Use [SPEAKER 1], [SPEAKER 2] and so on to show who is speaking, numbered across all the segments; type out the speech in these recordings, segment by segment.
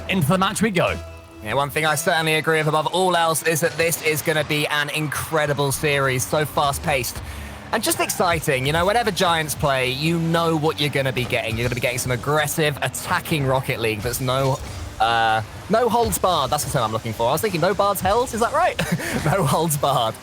[SPEAKER 1] into the match we go.
[SPEAKER 2] Yeah, one thing I certainly agree with above all else is that this is going to be an incredible series, so fast-paced. And just exciting, you know, whenever Giants play, you know what you're going to be getting. You're going to be getting some aggressive, attacking Rocket League that's no holds barred. That's the term I'm looking for. I was thinking no bards held, is that right? No holds barred.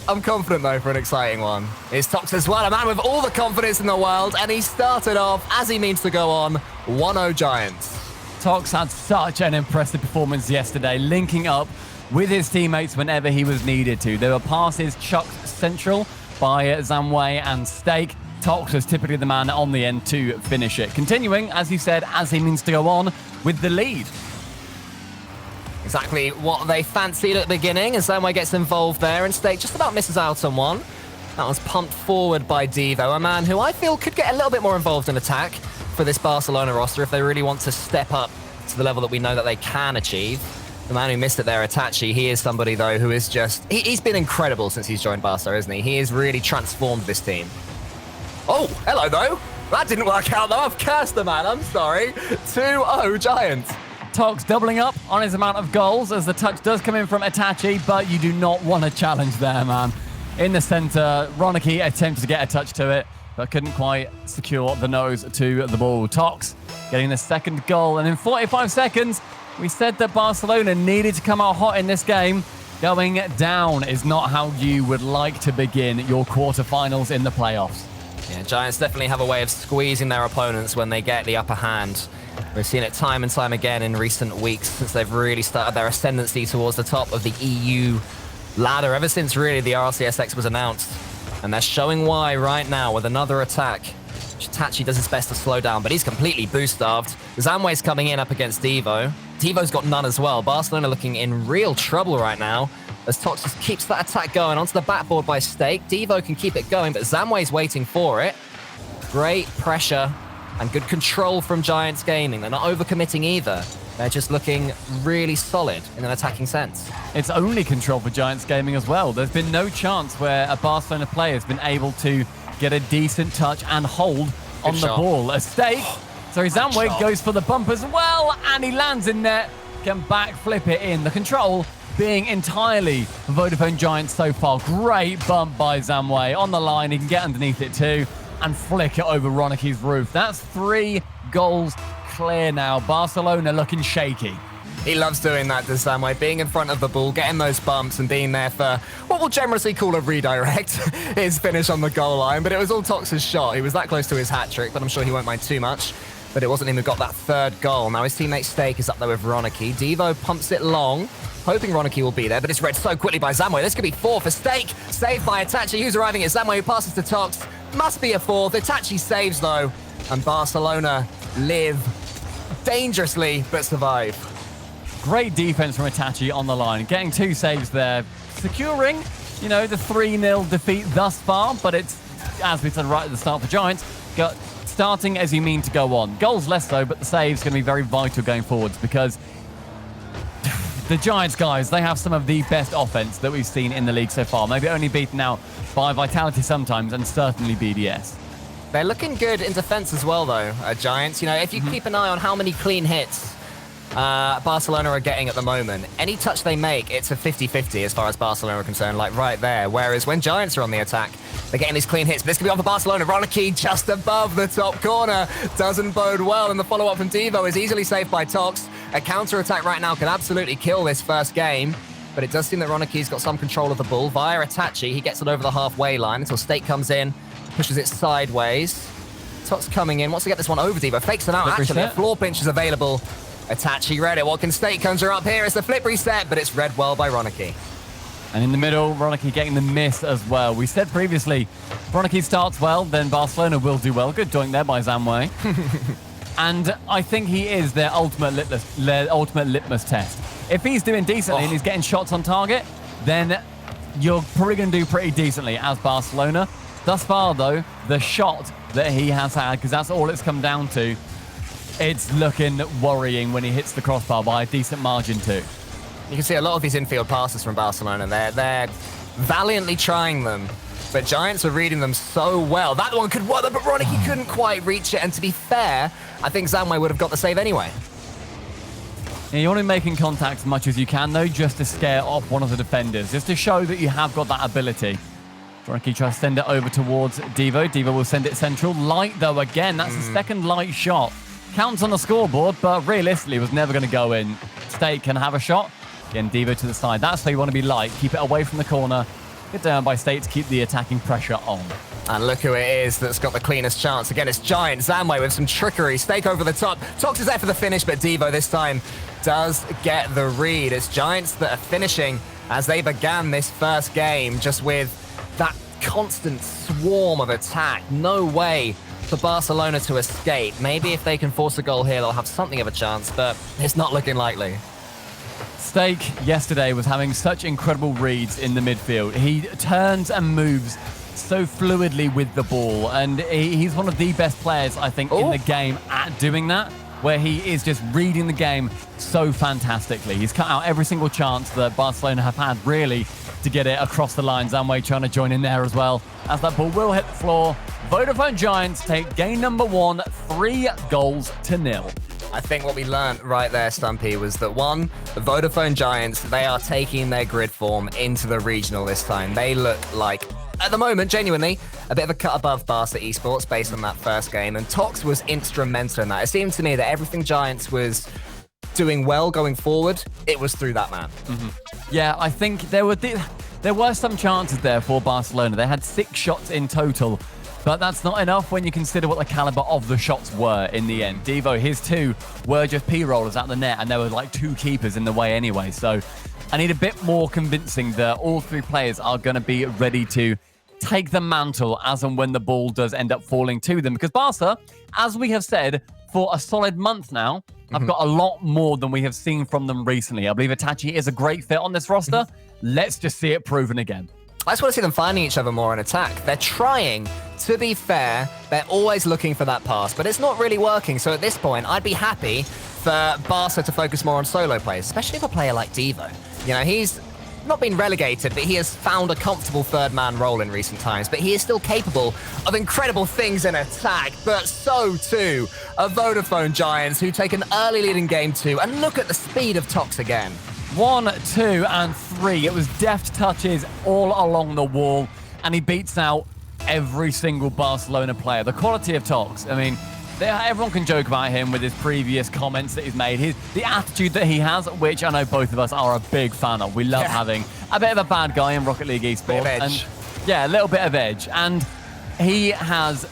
[SPEAKER 2] I'm confident, though, for an exciting one. It's Tox as well, a man with all the confidence in the world, and he started off, as he means to go on, 1-0 Giants.
[SPEAKER 1] Tox had such an impressive performance yesterday, linking up with his teammates whenever he was needed to. There were passes chucked central by Zamway and Steak. Tox was typically the man on the end to finish it. Continuing, as you said, as he means to go on with the lead.
[SPEAKER 2] Exactly what they fancied at the beginning, as Zamway gets involved there, and Steak just about misses out on one. That was pumped forward by Devo, a man who I feel could get a little bit more involved in attack for this Barcelona roster if they really want to step up to the level that we know that they can achieve. The man who missed it there, Itachi, he is somebody, though, who is just... He's been incredible since he's joined Barca, isn't he? He has really transformed this team. Oh, hello, though. That didn't work out, though. I've cursed the man. I'm sorry. 2-0 Giants.
[SPEAKER 1] Tox doubling up on his amount of goals as the touch does come in from Itachi, but you do not want to challenge there, man. In the center, Ronicky attempted to get a touch to it, but couldn't quite secure the nose to the ball. Tox getting the second goal, and in 45 seconds, we said that Barcelona needed to come out hot in this game. Going down is not how you would like to begin your quarterfinals in the playoffs.
[SPEAKER 2] Yeah, Giants definitely have a way of squeezing their opponents when they get the upper hand. We've seen it time and time again in recent weeks since they've really started their ascendancy towards the top of the EU ladder, ever since really the RLCS was announced. And they're showing why right now with another attack. Tachi does his best to slow down, but he's completely boost-starved. Zamway's coming in up against Devo. Devo's got none as well. Barcelona looking in real trouble right now as Tox just keeps that attack going onto the backboard by Steak. Devo can keep it going, but Zamway's waiting for it. Great pressure and good control from Giants Gaming. They're not overcommitting either. They're just looking really solid in an attacking sense.
[SPEAKER 1] It's only control for Giants Gaming as well. There's been no chance where a Barcelona player has been able to get a decent touch and hold on the ball. A Steak. So Zamway goes for the bump as well, and he lands in net. Can backflip it in. The control being entirely Vodafone Giants so far. Great bump by Zamway. On the line, he can get underneath it too and flick it over Ronicky's roof. That's 3 goals clear now. Barcelona looking shaky.
[SPEAKER 2] He loves doing that to Zamway, being in front of the ball, getting those bumps and being there for what we'll generously call a redirect, his finish on the goal line. But it was all Tox's shot. He was that close to his hat-trick, but I'm sure he won't mind too much. But it wasn't him who got that third goal. Now his teammate Steak is up there with Ronicky. Devo pumps it long, hoping Ronicky will be there, but it's read so quickly by Zamway. This could be 4 for Steak. Saved by Itachi, who's arriving at Zamway, who passes to Tox. Must be a 4th. Itachi saves, though, and Barcelona live dangerously, but survive.
[SPEAKER 1] Great defense from Itachi on the line, getting 2 saves there, securing, you know, the 3-0 defeat thus far, but it's, as we said right at the start for Giants, starting as you mean to go on. Goals less so, but the saves going to be very vital going forwards because the Giants guys, they have some of the best offense that we've seen in the league so far. Maybe only beaten out by Vitality sometimes and certainly BDS.
[SPEAKER 2] They're looking good in defense as well, though, Giants. You know, if you keep an eye on how many clean hits Barcelona are getting at the moment, any touch they make, it's a 50-50 as far as Barcelona are concerned, like right there. Whereas when Giants are on the attack, they're getting these clean hits. But this could be on for Barcelona. Ronicky just above the top corner. Doesn't bode well, and the follow-up from Devo is easily saved by Tox. A counter-attack right now could absolutely kill this first game. But it does seem that Ronicky's got some control of the ball. Via Itachi, he gets it over the halfway line until Steak comes in, pushes it sideways. Tox coming in, wants to get this one over Devo. Fakes it out, actually. A floor pinch is available. Itachi read it. What can Steak conjure up here? It's the flip reset, but it's read well by Ronicky.
[SPEAKER 1] And in the middle, Ronicky getting the miss as well. We said previously, if Ronicky starts well, then Barcelona will do well. Good doink there by Zamway. And I think he is their ultimate litmus test. If he's doing decently and he's getting shots on target, then you're probably going to do pretty decently as Barcelona. Thus far, though, the shot that he has had, because that's all it's come down to, it's looking worrying when he hits the crossbar by a decent margin too.
[SPEAKER 2] You can see a lot of these infield passes from Barcelona. They're valiantly trying them, but Giants are reading them so well. That one could work, but Ronicky couldn't quite reach it. And to be fair, I think Zamway would have got the save anyway.
[SPEAKER 1] Yeah, you want to be making contact as much as you can, though, just to scare off one of the defenders, just to show that you have got that ability. Veronica tries to send it over towards Devo. Devo will send it central. Light, though, again. That's the second light shot. Counts on the scoreboard, but realistically was never going to go in. Steak can have a shot. Again, Devo to the side. That's how you want to be light. Keep it away from the corner. Get down by State to keep the attacking pressure on.
[SPEAKER 2] And look who it is that's got the cleanest chance. Again, it's Giant Zamway with some trickery. Steak over the top. Tox is there for the finish, but Devo this time does get the read. It's Giants that are finishing as they began this first game, just with that constant swarm of attack. No way for Barcelona to escape. Maybe if they can force a goal here, they'll have something of a chance, but it's not looking likely.
[SPEAKER 1] Steak yesterday was having such incredible reads in the midfield. He turns and moves so fluidly with the ball, and he's one of the best players, I think, in the game at doing that, where he is just reading the game so fantastically. He's cut out every single chance that Barcelona have had, really, to get it across the line. Zamway trying to join in there as well, as that ball will hit the floor. Vodafone Giants take game number 1, 3-0.
[SPEAKER 2] I think what we learned right there, Stumpy, was that one, the Vodafone Giants, they are taking their grid form into the regional this time. They look like, at the moment, genuinely, a bit of a cut above Barca Esports based on that first game, and Tox was instrumental in that. It seemed to me that everything Giants was doing well going forward, it was through that man.
[SPEAKER 1] Yeah, I think there were some chances there for Barcelona. They had 6 shots in total, but that's not enough when you consider what the caliber of the shots were in the end. Devo, his 2 were just P-rollers at the net, and there were like 2 keepers in the way anyway. So I need a bit more convincing that all 3 players are going to be ready to take the mantle as and when the ball does end up falling to them. Because Barca, as we have said, for a solid month now, I've got a lot more than we have seen from them recently. I believe Itachi is a great fit on this roster. Let's just see it proven again.
[SPEAKER 2] I just want to see them finding each other more in attack. They're trying, to be fair, they're always looking for that pass, but it's not really working. So at this point, I'd be happy for Barca to focus more on solo plays, especially for a player like Devo. You know, he's not been relegated, but he has found a comfortable third-man role in recent times, but he is still capable of incredible things in attack, but so too are Vodafone Giants, who take an early lead in Game 2, and look at the speed of Tox again.
[SPEAKER 1] 1, 2, and 3. It was deft touches all along the wall, and he beats out every single Barcelona player. The quality of Tox, I mean, everyone can joke about him with his previous comments that he's made. The attitude that he has, which I know both of us are a big fan of. We love having a bit of a bad guy in Rocket League Esports.
[SPEAKER 2] Bit of edge.
[SPEAKER 1] And, yeah, a little bit of edge. And he has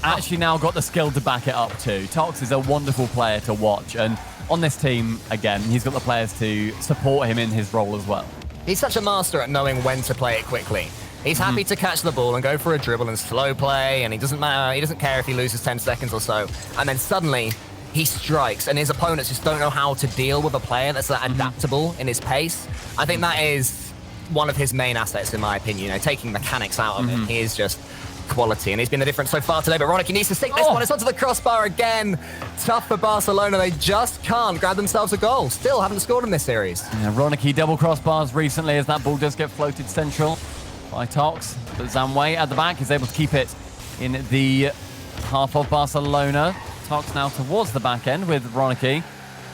[SPEAKER 1] actually now got the skill to back it up too. Tox is a wonderful player to watch, and on this team, again, he's got the players to support him in his role as well.
[SPEAKER 2] He's such a master at knowing when to play it quickly. He's happy to catch the ball and go for a dribble and slow play, and he doesn't care if he loses 10 seconds or so. And then suddenly, he strikes, and his opponents just don't know how to deal with a player that's that adaptable in his pace. I think that is one of his main assets, in my opinion. You know, taking mechanics out of him, he is just quality, and he's been the difference so far today. But Ronicky needs to stick this one. It's onto the crossbar again. Tough for Barcelona. They just can't grab themselves a goal. Still haven't scored in this series.
[SPEAKER 1] Yeah, Ronicky double crossbars recently as that ball does get floated central by Tox. But Zamway at the back is able to keep it in the half of Barcelona. Tox now towards the back end with Ronicky.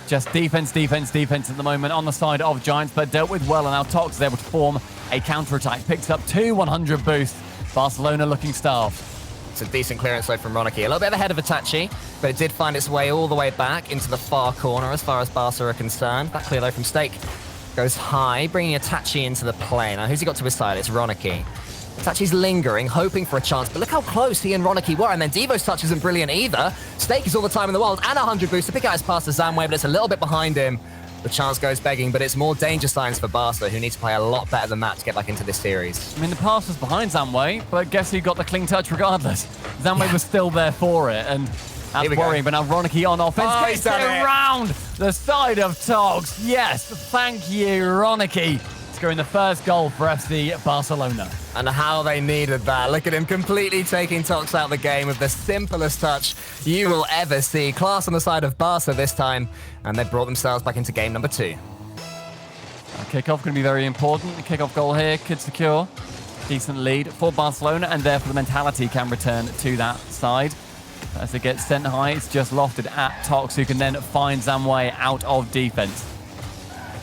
[SPEAKER 1] Just defense at the moment on the side of Giants, but dealt with well, and now Tox is able to form a counter-attack. Picks up 2 100 boost. Barcelona looking starved.
[SPEAKER 2] It's a decent clearance though from Ronicky. A little bit ahead of Itachi, but it did find its way all the way back into the far corner as far as Barca are concerned. Back clear though from Steak. Goes high, bringing Itachi into the play. Now who's he got to his side? It's Ronicky. Itachi's lingering, hoping for a chance, but look how close he and Ronicky were, and then Devo's touch isn't brilliant either. Steak is all the time in the world, and 100 boost to pick out his pass to Zamway, but it's a little bit behind him. The chance goes begging, but it's more danger signs for Barca, who need to play a lot better than that to get back into this series.
[SPEAKER 1] I mean, the pass was behind Zamway, but guess who got the clean touch regardless? Zamway was still there for it, and that's worrying. But now Ronicky on offense gets it around the side of Tox. Yes, thank you, Ronicky. Scoring the first goal for FC Barcelona.
[SPEAKER 2] And how they needed that. Look at him completely taking Tox out of the game with the simplest touch you will ever see. Class on the side of Barca this time, and they brought themselves back into game number 2.
[SPEAKER 1] Kickoff going to be very important. The kickoff goal here could secure decent lead for Barcelona, and therefore the mentality can return to that side. as it gets sent high. It's just lofted at Tox, who can then find Zamway out of defense.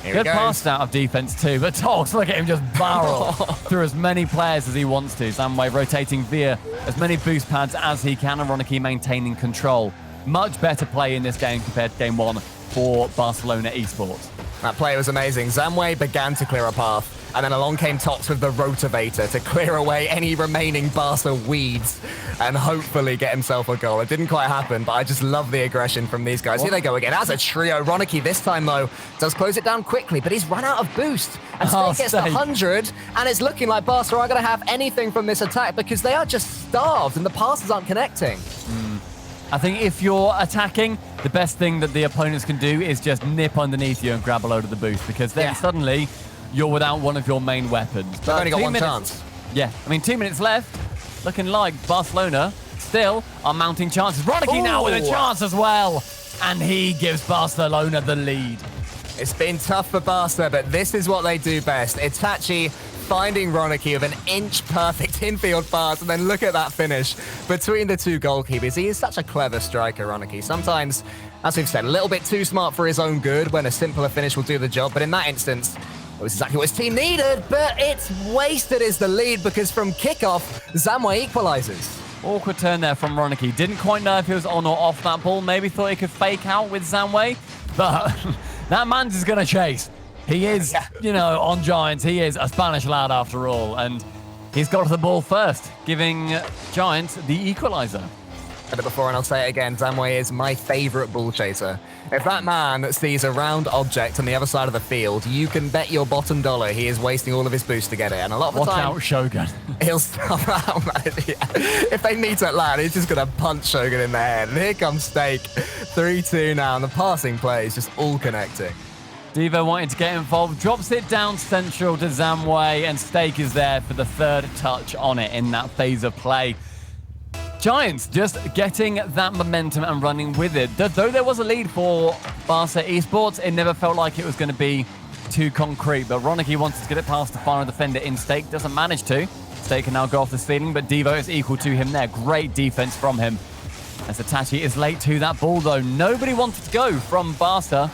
[SPEAKER 1] Good pass out of defense too, but Tox, look at him just barrel through as many players as he wants to. Zamway rotating via as many boost pads as he can, and Ronicky maintaining control. Much better play in this game compared to game 1 for Barcelona Esports.
[SPEAKER 2] That play was amazing. Zamway began to clear a path, and then along came Tox with the rotivator to clear away any remaining Barca weeds and hopefully get himself a goal. It didn't quite happen, but I just love the aggression from these guys. Here they go again. As a trio. Ronicky this time, though, does close it down quickly, but he's run out of boost. And Steak gets to 100, and it's looking like Barca aren't going to have anything from this attack because they are just starved and the passes aren't connecting.
[SPEAKER 1] I think if you're attacking, the best thing that the opponents can do is just nip underneath you and grab a load of the boost, because then suddenly you're without one of your main weapons.
[SPEAKER 2] They've only got 1 chance.
[SPEAKER 1] Yeah, I mean, 2 minutes left. Looking like Barcelona still are mounting chances. Ronicky now with a chance as well. And he gives Barcelona the lead.
[SPEAKER 2] It's been tough for Barca, but this is what they do best. Itachi finding Ronicky with an inch-perfect infield pass, and then look at that finish between the 2 goalkeepers. He is such a clever striker, Ronicky. Sometimes, as we've said, a little bit too smart for his own good when a simpler finish will do the job, but in that instance, it was exactly what his team needed, but it's wasted is the lead because from kickoff, Zamway equalizes.
[SPEAKER 1] Awkward turn there from Ronicky. Didn't quite know if he was on or off that ball. Maybe thought he could fake out with Zamway, but that man's just going to chase. He is, you know, on Giants. He is a Spanish lad after all, and he's got to the ball first, giving Giants the equalizer.
[SPEAKER 2] Said it before and I'll say it again, Zamway is my favorite ball chaser. If that man sees a round object on the other side of the field, you can bet your bottom dollar he is wasting all of his boost to get it. And a lot of the time,
[SPEAKER 1] watch out, Shogun.
[SPEAKER 2] He'll stop out, man. If they meet at land, he's just going to punch Shogun in the head. And here comes Steak. 3-2 now, and the passing play is just all connecting.
[SPEAKER 1] Devo wanting to get involved, drops it down central to Zamway, and Steak is there for the 3rd touch on it in that phase of play. Giants just getting that momentum and running with it. Though there was a lead for Barca Esports, it never felt like it was going to be too concrete. But Ronicky wanted to get it past the final defender in Steak, doesn't manage to. Steak can now go off the ceiling, but Devo is equal to him there. Great defense from him. As Itachi is late to that ball, though. Nobody wanted to go from Barca.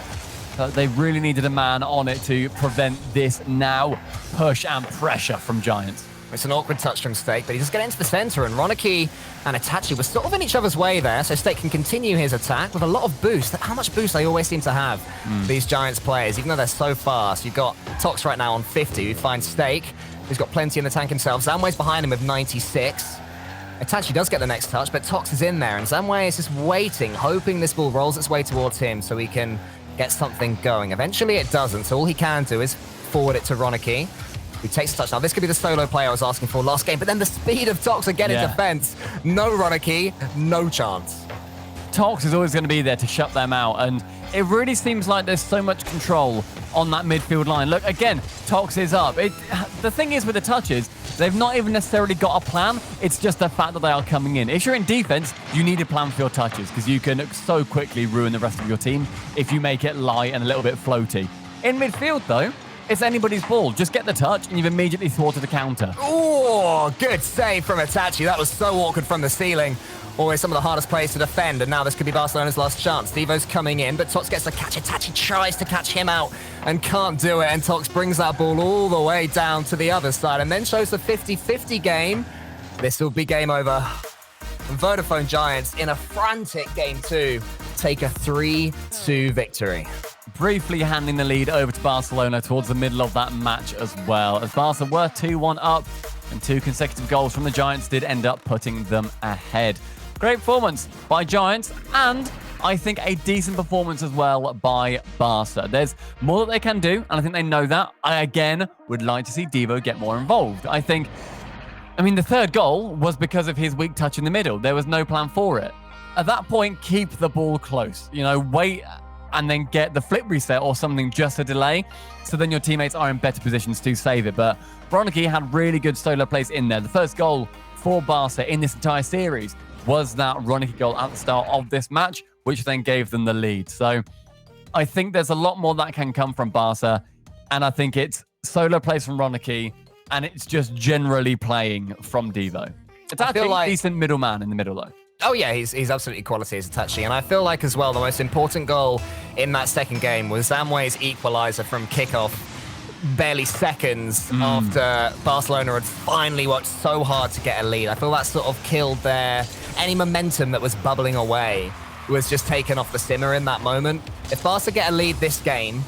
[SPEAKER 1] But they really needed a man on it to prevent this now push and pressure from Giants.
[SPEAKER 2] It's an awkward touch from Steak, but he just get into the center, and Ronicky and Itachi were sort of in each other's way there, so Steak can continue his attack with a lot of boost. How much boost they always seem to have, these Giants players, even though they're so fast. You've got Tox right now on 50, who finds Steak, who's got plenty in the tank himself. Zamway's behind him with 96. Itachi does get the next touch, but Tox is in there, and Zamway is just waiting, hoping this ball rolls its way towards him so he can get something going. Eventually it doesn't, so all he can do is forward it to Ronicky, who takes a touch. Now, this could be the solo play I was asking for last game, but then the speed of Tox again in defense. No Ronicky, no chance.
[SPEAKER 1] Tox is always going to be there to shut them out, and it really seems like there's so much control on that midfield line. Look, again, Tox is up. The thing is with the touches, they've not even necessarily got a plan. It's just the fact that they are coming in. If you're in defense, you need a plan for your touches, because you can so quickly ruin the rest of your team if you make it light and a little bit floaty. In midfield, though, it's anybody's ball. Just get the touch, and you've immediately thwarted a counter.
[SPEAKER 2] Oh, good save from Itachi. That was so awkward from the ceiling. Always some of the hardest plays to defend, and now this could be Barcelona's last chance. Devo's coming in, but Tox gets the catch. Itachi tries to catch him out and can't do it, and Tox brings that ball all the way down to the other side and then shows the 50-50 game. This will be game over. And Vodafone Giants, in a frantic game 2, take a 3-2 victory.
[SPEAKER 1] Briefly handing the lead over to Barcelona towards the middle of that match as well, as Barca were 2-1 up, and 2 consecutive goals from the Giants did end up putting them ahead. Great performance by Giants, and I think a decent performance as well by Barca. There's more that they can do, and I think they know that. I, again, would like to see Devo get more involved. I mean, the 3rd goal was because of his weak touch in the middle. There was no plan for it. At that point, keep the ball close. You know, wait and then get the flip reset or something just to delay, so then your teammates are in better positions to save it. But Ronicky had really good solo plays in there. The first goal for Barca in this entire series was that Ronicky goal at the start of this match, which then gave them the lead. So I think there's a lot more that can come from Barca, and I think it's solo plays from Ronicky, and it's just generally playing from Devo. It's actually a decent middleman in the middle, though.
[SPEAKER 2] Oh yeah, he's absolutely quality as a touchy. And I feel like as well, the most important goal in that second game was Zamway's equalizer from kickoff, barely seconds after Barcelona had finally worked so hard to get a lead. I feel that sort of killed any momentum that was bubbling away was just taken off the simmer in that moment. If Barca get a lead this game,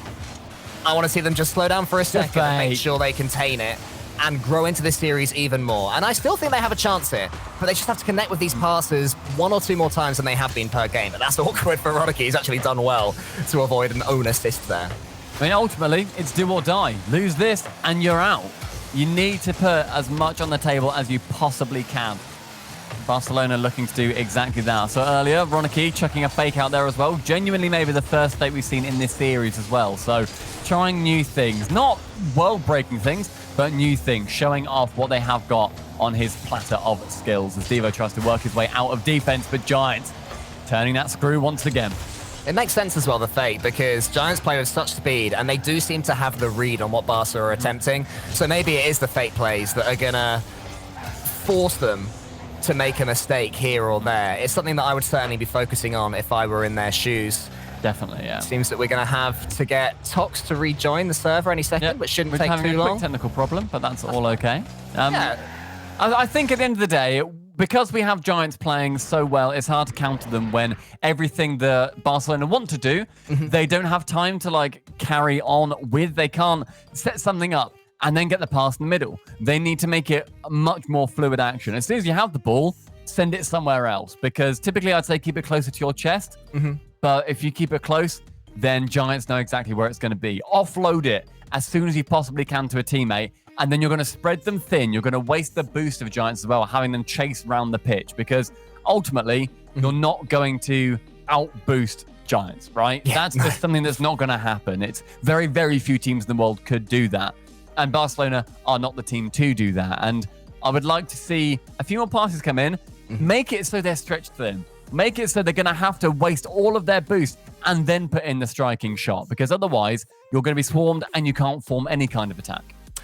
[SPEAKER 2] I want to see them just slow down for a second and make sure they contain it and grow into this series even more. And I still think they have a chance here, but they just have to connect with these passes 1 or 2 more times than they have been per game. But that's awkward for Ronicky. He's actually done well to avoid an own assist there.
[SPEAKER 1] I mean, ultimately, it's do or die. Lose this and you're out. You need to put as much on the table as you possibly can. Barcelona looking to do exactly that. So earlier, Ronicky chucking a fake out there as well. Genuinely maybe the first fake we've seen in this series as well. So trying new things. Not world-breaking things, but new things. Showing off what they have got on his platter of skills as Devo tries to work his way out of defense. But Giants turning that screw once again.
[SPEAKER 2] It makes sense as well, the fake, because Giants play with such speed and they do seem to have the read on what Barca are attempting. So maybe it is the fake plays that are going to force them to make a mistake here or there. It's something that I would certainly be focusing on if I were in their shoes.
[SPEAKER 1] Definitely, yeah.
[SPEAKER 2] Seems that we're going to have to get Tox to rejoin the server any second, which shouldn't take too long.
[SPEAKER 1] We're having a quick technical problem, but that's all okay. I think at the end of the day, because we have Giants playing so well, it's hard to counter them when everything that Barcelona want to do, they don't have time to like carry on with. They can't set something up and then get the pass in the middle. They need to make it a much more fluid action. As soon as you have the ball, send it somewhere else, because typically I'd say keep it closer to your chest. But if you keep it close, then Giants know exactly where it's going to be. Offload it as soon as you possibly can to a teammate, and then you're going to spread them thin. You're going to waste the boost of Giants as well, having them chase around the pitch, because ultimately you're not going to outboost Giants, right? Yeah. That's just something that's not going to happen. It's very, very few teams in the world could do that. And Barcelona are not the team to do that. And I would like to see a few more passes come in, make it so they're stretched thin. Make it so they're going to have to waste all of their boost and then put in the striking shot, because otherwise you're going to be swarmed and you can't form any kind of attack.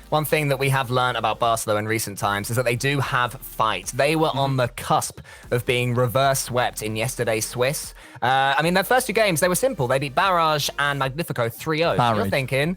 [SPEAKER 2] One thing that we have learned about Barcelona in recent times is that they do have fight. They were on the cusp of being reverse swept in yesterday's Swiss. I mean, their first 2 games, they were simple. They beat Barrage and Magnifico 3-0. So you're thinking,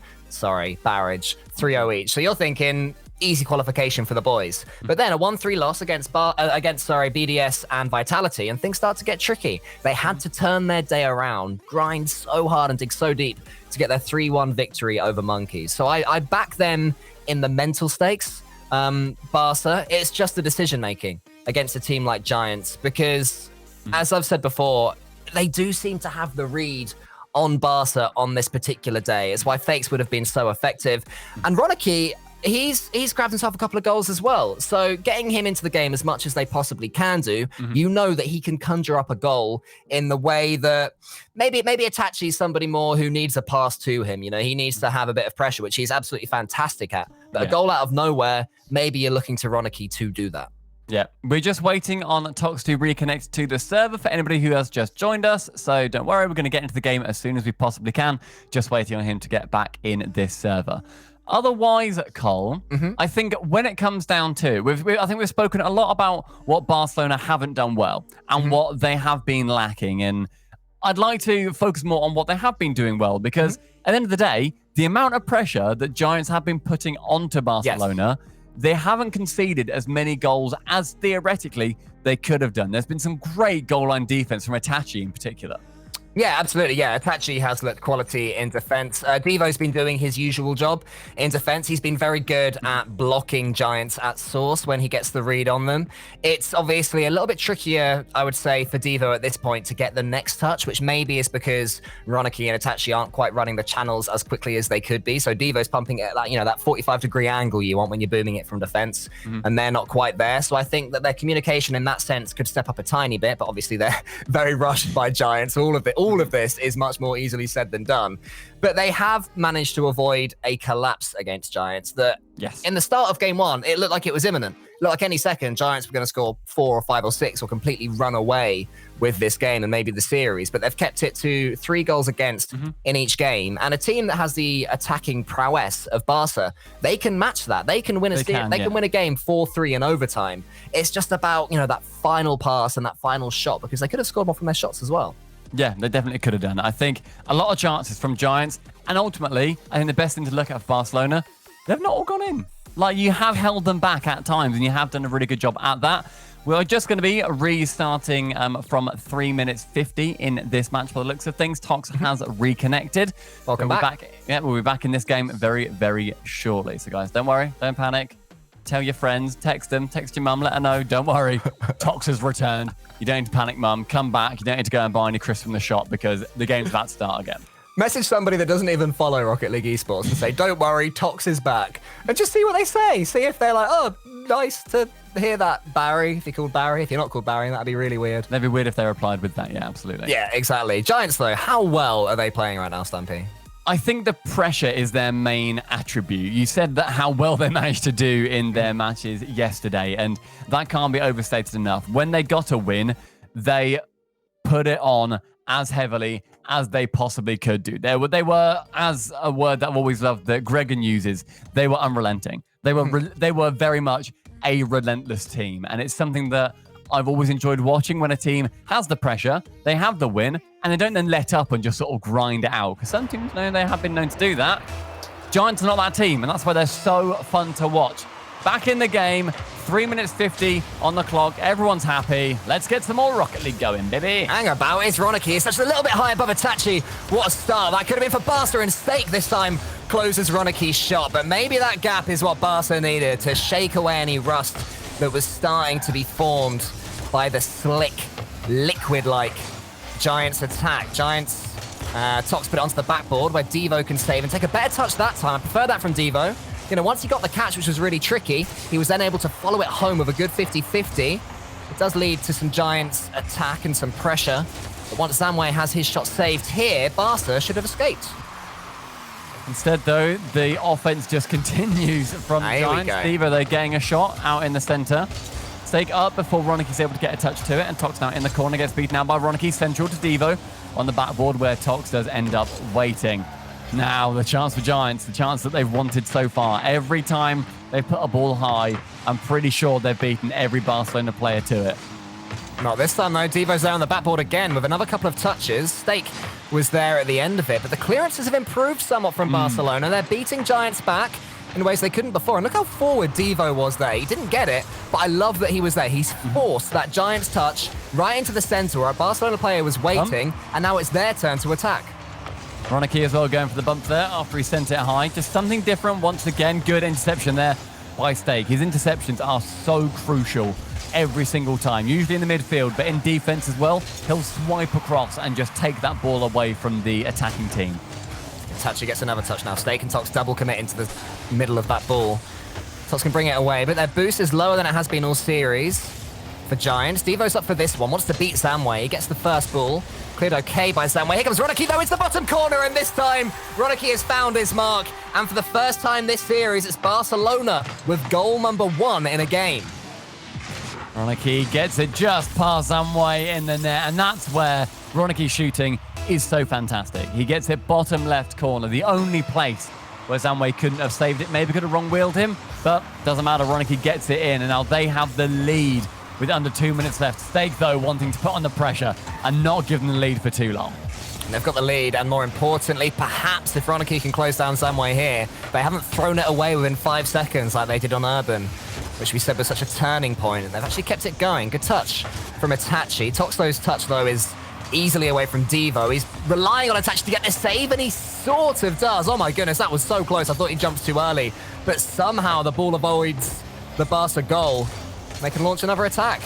[SPEAKER 2] Barrage 3-0 each. So you're thinking easy qualification for the boys. But then a 1-3 loss against BDS and Vitality, and things start to get tricky. They had to turn their day around, grind so hard and dig so deep to get their 3-1 victory over Monkeys. So I back them in the mental stakes. Barca, it's just the decision-making against a team like Giants, because, as I've said before, they do seem to have the read on Barca on this particular day. It's why fakes would have been so effective. And Ronicky, he's grabbed himself a couple of goals as well. So getting him into the game as much as they possibly can do, you know that he can conjure up a goal in the way that maybe Itachi's somebody more who needs a pass to him. You know, he needs to have a bit of pressure, which he's absolutely fantastic at. But a goal out of nowhere, maybe you're looking to Ronicky to do that.
[SPEAKER 1] Yeah, we're just waiting on Tox to reconnect to the server for anybody who has just joined us. So don't worry, we're going to get into the game as soon as we possibly can. Just waiting on him to get back in this server. Otherwise, Cole, I think when it comes down to, I think we've spoken a lot about what Barcelona haven't done well and what they have been lacking. And I'd like to focus more on what they have been doing well, because at the end of the day, the amount of pressure that Giants have been putting onto Barcelona, they haven't conceded as many goals as theoretically they could have done. There's been some great goal line defense from Itachi in particular.
[SPEAKER 2] Yeah, absolutely. Yeah, Itachi has looked quality in defense. Devo's been doing his usual job in defense. He's been very good at blocking Giants at source when he gets the read on them. It's obviously a little bit trickier, I would say, for Devo at this point to get the next touch, which maybe is because Ronicky and Itachi aren't quite running the channels as quickly as they could be. So Devo's pumping it at that, that 45-degree angle you want when you're booming it from defense, and they're not quite there. So I think that their communication in that sense could step up a tiny bit, but obviously they're very rushed by Giants. All all of this is much more easily said than done. But they have managed to avoid a collapse against Giants that, in the start of game 1, it looked like it was imminent. It looked like any second, Giants were going to score 4 or 5 or 6 or completely run away with this game and maybe the series. But they've kept it to 3 goals against in each game. And a team that has the attacking prowess of Barca, they can match that. They can win can win a game 4-3 in overtime. It's just about, that final pass and that final shot, because they could have scored more from their shots as well.
[SPEAKER 1] Yeah, they definitely could have done. I think a lot of chances from Giants, and ultimately, I think the best thing to look at for Barcelona, they've not all gone in. Like, you have held them back at times, and you have done a really good job at that. We're just going to be restarting from 3 minutes 50 in this match. By the looks of things, Tox has reconnected.
[SPEAKER 2] Welcome back.
[SPEAKER 1] Yeah, we'll be back in this game very, very shortly. So, guys, don't worry, don't panic. Tell your friends, text them, text your mum, let her know. Don't worry, Tox has returned. You don't need to panic, mum. Come back. You don't need to go and buy any crisps from the shop because the game's about to start again.
[SPEAKER 2] Message somebody that doesn't even follow Rocket League Esports and say, don't worry, Tox is back. And just see what they say. See if they're like, oh, nice to hear that, Barry. If you're called Barry. If you're not called Barry, that'd be really weird.
[SPEAKER 1] That'd be weird if they replied with that. Yeah, absolutely.
[SPEAKER 2] Yeah, exactly. Giants, though, how well are they playing right now, Stampy?
[SPEAKER 1] I think the pressure is their main attribute. You said that how well they managed to do in their matches yesterday, and that can't be overstated enough. When they got a win, they put it on as heavily as they possibly could do. They were, as a word that I've always loved that Gregan uses, they were unrelenting. They were very much a relentless team, and it's something that I've always enjoyed watching when a team has the pressure, they have the win, and they don't then let up and just sort of grind it out. Because some teams, they have been known to do that. Giants are not that team, and that's why they're so fun to watch. Back in the game, 3 minutes 50 on the clock. Everyone's happy. Let's get some more Rocket League going, baby.
[SPEAKER 2] Hang about, it's Ronicky. It's just a little bit high above Itachi. What a start. That could have been for Barca, and Stake this time closes Ronicky's shot. But maybe that gap is what Barca needed to shake away any rust that was starting to be formed by the slick, liquid-like Giants attack. Giants, Tox put it onto the backboard where Devo can save and take a better touch that time. I prefer that from Devo. Once he got the catch, which was really tricky, he was then able to follow it home with a good 50-50. It does lead to some Giants attack and some pressure. But once Zamway has his shot saved here, Barca should have escaped.
[SPEAKER 1] Instead, though, the offense just continues from Giants. Devo, they're getting a shot out in the center. Stake up before Ronicky's able to get a touch to it, and Tox now in the corner gets beaten out by Ronicky. Central to Devo on the backboard where Tox does end up waiting. Now, the chance for Giants, the chance that they've wanted so far. Every time they put a ball high, I'm pretty sure they've beaten every Barcelona player to it.
[SPEAKER 2] Not this time, though. Devo's there on the backboard again with another couple of touches. Stake was there at the end of it, but the clearances have improved somewhat from Barcelona. They're beating Giants back in ways they couldn't before. And look how forward Devo was there. He didn't get it, but I love that he was there. He's forced that Giants touch right into the center where a Barcelona player was waiting, and now it's their turn to attack.
[SPEAKER 1] Ronicky as well going for the bump there after he sent it high. Just something different once again. Good interception there by Stake. His interceptions are so crucial every single time, usually in the midfield, but in defense as well. He'll swipe across and just take that ball away from the attacking team.
[SPEAKER 2] Itachi gets another touch now. Stake and Tox double commit into the middle of that ball. Tox can bring it away, but their boost is lower than it has been all series for Giants. Devo's up for this one, wants to beat Zamway. He gets the first ball. Cleared okay by Zamway. Here comes Ronicky, though. It's the bottom corner, and this time, Ronicky has found his mark. And for the first time this series, it's Barcelona with goal number 1 in a game.
[SPEAKER 1] Ronicky gets it just past Zamway in the net, and that's where Ronicky's shooting is so fantastic. He gets it bottom left corner, the only place where Zamway couldn't have saved it. Maybe could have wrong-wheeled him, but doesn't matter. Ronicky gets it in, and now they have the lead with under 2 minutes left. Stake, though, wanting to put on the pressure and not give them the lead for too long.
[SPEAKER 2] And they've got the lead, and more importantly, perhaps if Ronicky can close down Zamway here, they haven't thrown it away within 5 seconds like they did on Urban, which we said was such a turning point, and they've actually kept it going. Good touch from Itachi. Toxlo's touch, though, is easily away from Devo. He's relying on Itachi to get this save, and he sort of does. Oh my goodness, that was so close. I thought he jumped too early, but somehow the ball avoids the Barca goal. They can launch another attack.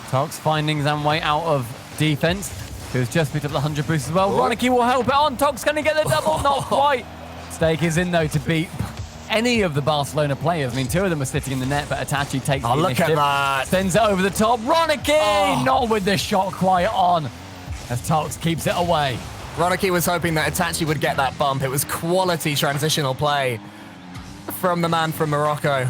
[SPEAKER 1] Tox finding Zamway out of defense, who's just picked up the 100 boost as well. Ronicky will help it on. Tox going to get the double. Not quite. Stake is in, though, to beat any of the Barcelona players. I mean, 2 of them are sitting in the net, but Itachi takes the initiative.
[SPEAKER 2] Look at that.
[SPEAKER 1] Sends it over the top. Ronicky! Not with the shot quite on. as Tox keeps it away.
[SPEAKER 2] Ronicky was hoping that Itachi would get that bump. It was quality transitional play from the man from Morocco.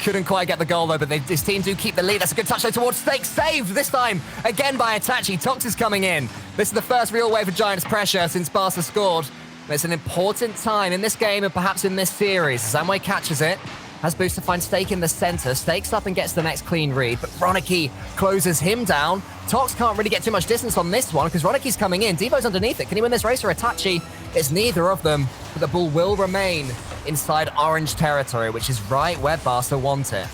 [SPEAKER 2] Couldn't quite get the goal, though, but his team do keep the lead. That's a good touch, though, towards Stake. Saved this time, again by Itachi. Tox is coming in. This is the first real wave of Giants pressure since Barca scored. And it's an important time in this game and perhaps in this series. Zamway catches it. Has Boost to find Stake in the center. Stakes up and gets the next clean read, but Ronicky closes him down. Tox can't really get too much distance on this one because Roniky's coming in. Devo's underneath it. Can he win this race or Itachi? It's neither of them, but the ball will remain inside orange territory, which is right where Barca want it.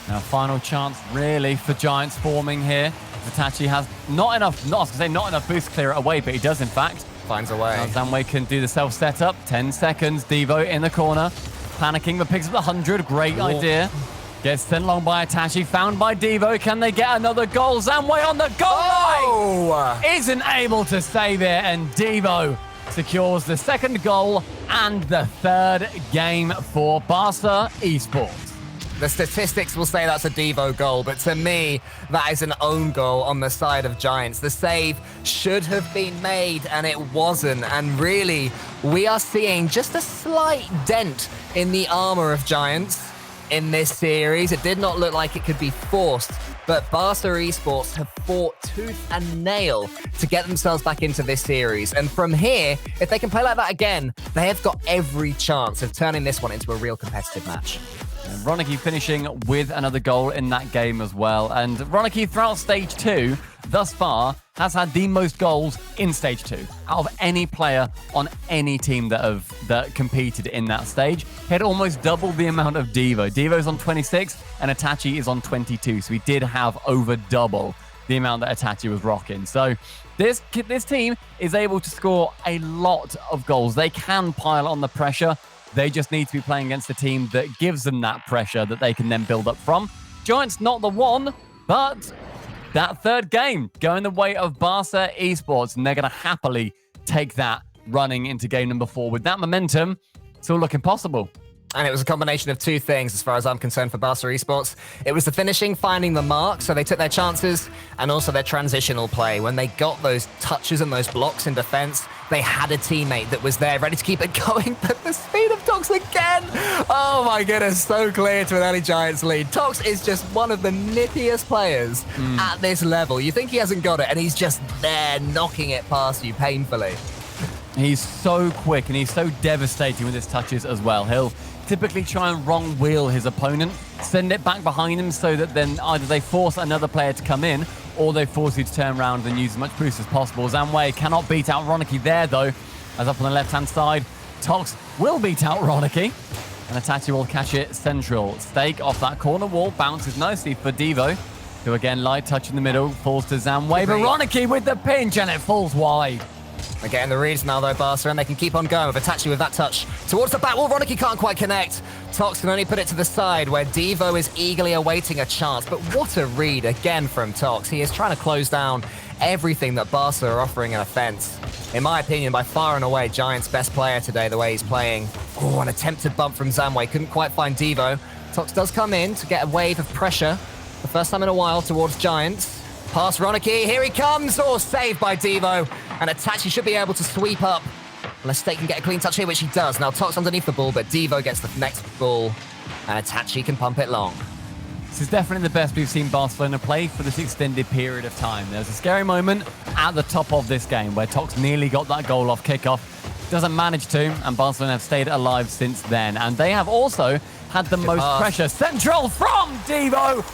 [SPEAKER 1] Now, final chance really for Giants forming here. Itachi has not enough boost to clear it away, but he does in fact.
[SPEAKER 2] Finds a way.
[SPEAKER 1] Now Zamway can do the self-setup. 10 seconds. Devo in the corner. Panicking, but picks up the 100. Great idea. Gets sent along by Itachi. Found by Devo. Can they get another goal? Zamway on the goal line! Isn't able to save it, and Devo secures the second goal and the third game for Barca Esports.
[SPEAKER 2] The statistics will say that's a Devo goal, but to me, that is an own goal on the side of Giants. The save should have been made, and it wasn't. And really, we are seeing just a slight dent in the armor of Giants in this series. It did not look like it could be forced, but Barca Esports have fought tooth and nail to get themselves back into this series. And from here, if they can play like that again, they have got every chance of turning this one into a real competitive match.
[SPEAKER 1] And Ronicky finishing with another goal in that game as well. And Ronicky, throughout Stage 2, thus far, has had the most goals in Stage 2 out of any player on any team that competed in that stage. He had almost double the amount of Devo. Devo's on 26 and Itachi is on 22. So he did have over double the amount that Itachi was rocking. So this team is able to score a lot of goals. They can pile on the pressure. They just need to be playing against a team that gives them that pressure that they can then build up from. Giants not the one, but that third game going the way of Barca Esports, and they're going to happily take that running into game number 4. With that momentum, it's all looking possible.
[SPEAKER 2] And it was a combination of two things as far as I'm concerned for Barca Esports. It was the finishing, finding the mark, so they took their chances, and also their transitional play. When they got those touches and those blocks in defense, they had a teammate that was there ready to keep it going, but the speed of Tox again! Oh my goodness, so clear to an early Giants lead. Tox is just one of the nippiest players at this level. You think he hasn't got it, and he's just there knocking it past you painfully.
[SPEAKER 1] He's so quick, and he's so devastating with his touches as well. He'll typically try and wrong wheel his opponent, send it back behind him so that then either they force another player to come in or they force you to turn around and use as much boost as possible. Zamway cannot beat out Ronicky there, though, as up on the left-hand side, Tox will beat out Ronicky, and Itachi will catch it central. Stake off that corner wall, bounces nicely for Devo, who again light touch in the middle, falls to Zamway, but Ronicky with the pinch, and it falls wide.
[SPEAKER 2] They're getting the reads now, though, Barca, and they can keep on going with Itachi with that touch towards the back wall. Ronicky can't quite connect. Tox can only put it to the side, where Devo is eagerly awaiting a chance. But what a read again from Tox. He is trying to close down everything that Barca are offering in offense. In my opinion, by far and away, Giants' best player today, the way he's playing. Oh, an attempted bump from Zamway. Couldn't quite find Devo. Tox does come in to get a wave of pressure. The first time in a while towards Giants. Past Ronicky, here he comes! Oh, saved by Devo. And Itachi should be able to sweep up. Unless Stake can get a clean touch here, which he does. Now Tox underneath the ball, but Devo gets the next ball. And Itachi can pump it long.
[SPEAKER 1] This is definitely the best we've seen Barcelona play for this extended period of time. There's a scary moment at the top of this game where Tox nearly got that goal off kickoff. Doesn't manage to, and Barcelona have stayed alive since then. And they have also had the most pressure. Central from Devo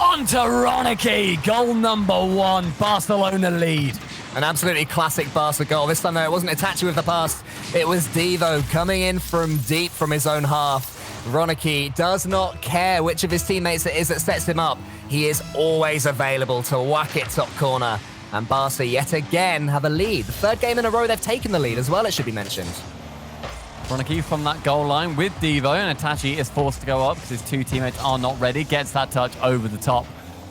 [SPEAKER 1] onto Ronicky. Goal number 1, Barcelona lead.
[SPEAKER 2] An absolutely classic Barca goal. This time, though, it wasn't Itachi with the pass. It was Devo coming in from deep from his own half. Ronicky does not care which of his teammates it is that sets him up. He is always available to whack it top corner. And Barca, yet again, have a lead. The third game in a row they've taken the lead as well, it should be mentioned.
[SPEAKER 1] Ronicky from that goal line with Devo, and Itachi is forced to go up because his two teammates are not ready. Gets that touch over the top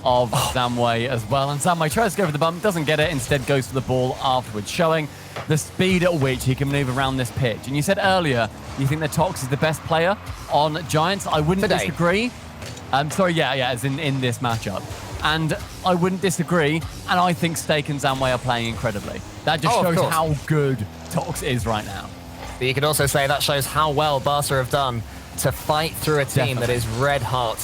[SPEAKER 1] of Zamway as well. And Zamway tries to go for the bump, doesn't get it, instead goes for the ball afterwards, showing the speed at which he can maneuver around this pitch. And you said earlier, you think that Tox is the best player on Giants. I wouldn't disagree. Sorry, yeah, as in this matchup. And I wouldn't disagree. And I think Stake and Zamway are playing incredibly. That just shows how good Tox is right now.
[SPEAKER 2] But you could also say that shows how well Barca have done to fight through a team that is red hot.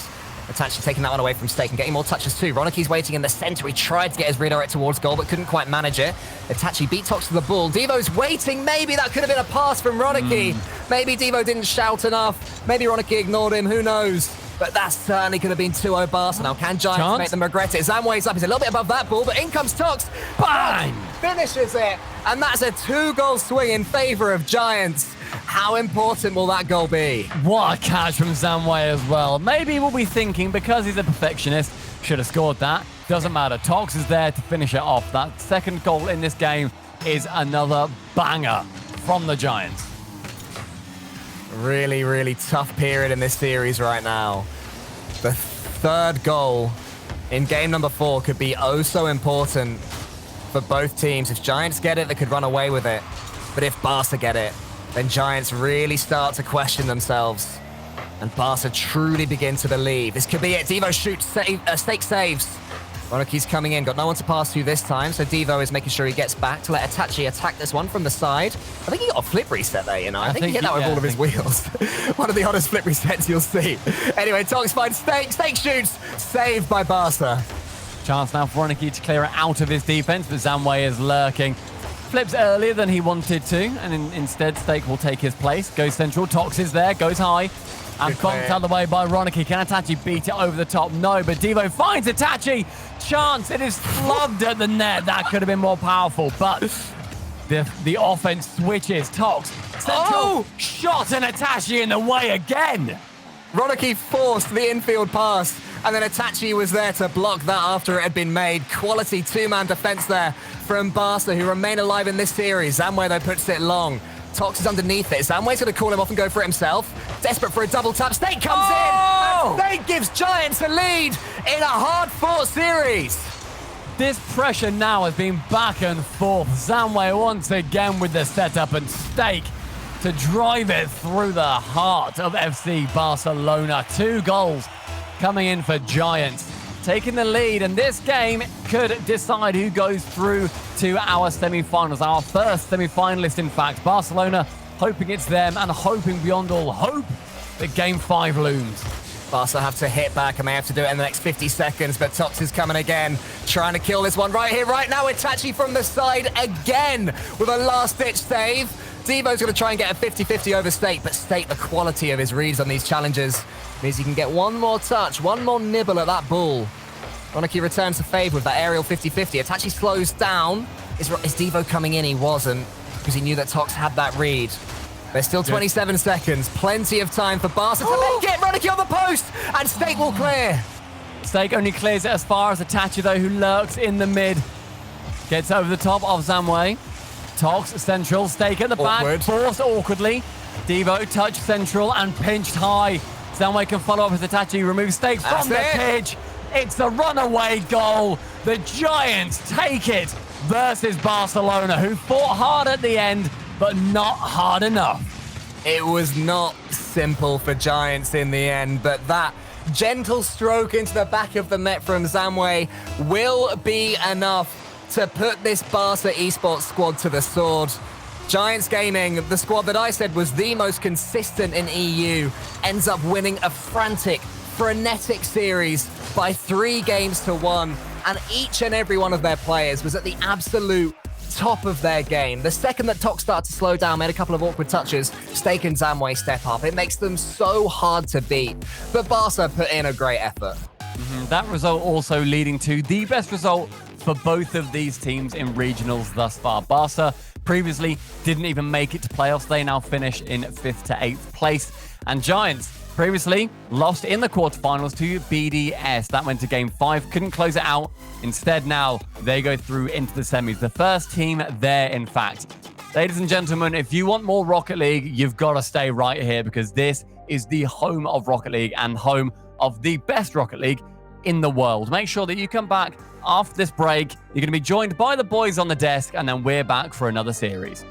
[SPEAKER 2] Itachi taking that one away from Stake and getting more touches too. Roniki's waiting in the center. He tried to get his redirect towards goal, but couldn't quite manage it. Itachi beat Tox to the ball. Devo's waiting. Maybe that could have been a pass from Roniki. Maybe Devo didn't shout enough. Maybe Roniki ignored him. Who knows? But that certainly could have been 2-0 Barca. Now, can Giants make them regret it? Zamway's up. He's a little bit above that ball, but in comes Tox. Bang! Finishes it. And that's a 2-goal swing in favor of Giants. How important will that goal be?
[SPEAKER 1] What a catch from Zamway as well. Maybe we'll be thinking, because he's a perfectionist, should have scored that. Doesn't matter. Tox is there to finish it off. That second goal in this game is another banger from the Giants.
[SPEAKER 2] Really, really tough period in this series right now. The third goal in game number 4 could be oh so important for both teams. If Giants get it, they could run away with it. But if Barca get it, then Giants really start to question themselves. And Barca truly begin to believe. This could be it. Devo shoots, Stake saves. Roniki's coming in, got no one to pass to this time, so Devo is making sure he gets back to let Itachi attack this one from the side. I think he got a flip reset there, you know. I think he hit that with all of his wheels. One of the oddest flip resets you'll see. Anyway, Tox finds Stake. Stake shoots. Saved by Barca.
[SPEAKER 1] Chance now for Roniki to clear it out of his defense, but Zamway is lurking. Flips earlier than he wanted to, and instead Stake will take his place. Goes central. Tox is there. Goes high. And bumped out of the way by Roniki. Can Itachi beat it over the top? No, but Devo finds Itachi. Chance. It is flubbed at the net. That could have been more powerful, but the offense switches. Tox. Central shot and Itachi in the way again.
[SPEAKER 2] Roniki forced the infield pass, and then Itachi was there to block that after it had been made. Quality two-man defense there from Barca, who remain alive in this series. Zamway, though, puts it long. Tox is underneath it. Zamway's going to call him off and go for it himself. Desperate for a double tap. Stake comes in. And Stake gives Giants a lead in a hard-fought series.
[SPEAKER 1] This pressure now has been back and forth. Zamway once again with the setup, and Stake to drive it through the heart of FC Barcelona. 2 goals coming in for Giants, taking the lead, and this game could decide who goes through to our semi-finals. Our first semi-finalist, in fact. Barcelona hoping it's them, and hoping beyond all hope that Game 5 looms.
[SPEAKER 2] Barca have to hit back, and they have to do it in the next 50 seconds, but Tox is coming again, trying to kill this one right here, right now. Itachi from the side again with a last-ditch save. Devo's going to try and get a 50-50 over Stake, but Stake, the quality of his reads on these challenges means he can get one more touch, one more nibble at that ball. Roniki returns to favour with that aerial 50-50. Itachi slows down. Is Devo coming in? He wasn't, because he knew that Tox had that read. There's still 27 seconds. Plenty of time for Barca to make it. Roniki on the post, and Stake will clear.
[SPEAKER 1] Stake only clears it as far as Itachi, though, who lurks in the mid. Gets over the top of Zamway. Tox central. Stake at the back. Forced awkwardly. Devo touched central and pinched high. Zamway can follow up as Itachi removes Stake from the pitch. It's a runaway goal. The Giants take it versus Barcelona, who fought hard at the end, but not hard enough.
[SPEAKER 2] It was not simple for Giants in the end, but that gentle stroke into the back of the net from Zamway will be enough to put this Barca esports squad to the sword. Giants Gaming, the squad that I said was the most consistent in EU, ends up winning a frantic, frenetic series by 3-1, and each and every one of their players was at the absolute top of their game. The second that Tox started to slow down, made a couple of awkward touches, Stake and Zamway step up. It makes them so hard to beat, but Barca put in a great effort.
[SPEAKER 1] That result also leading to the best result for both of these teams in regionals thus far. Barca previously didn't even make it to playoffs. They now finish in 5th to 8th place. And Giants previously lost in the quarterfinals to BDS. That went to Game 5, couldn't close it out. Instead, now they go through into the semis. The first team there, in fact. Ladies and gentlemen, if you want more Rocket League, you've got to stay right here, because this is the home of Rocket League and home of the best Rocket League in the world. Make sure that you come back after this break. You're going to be joined by the boys on the desk, and then we're back for another series.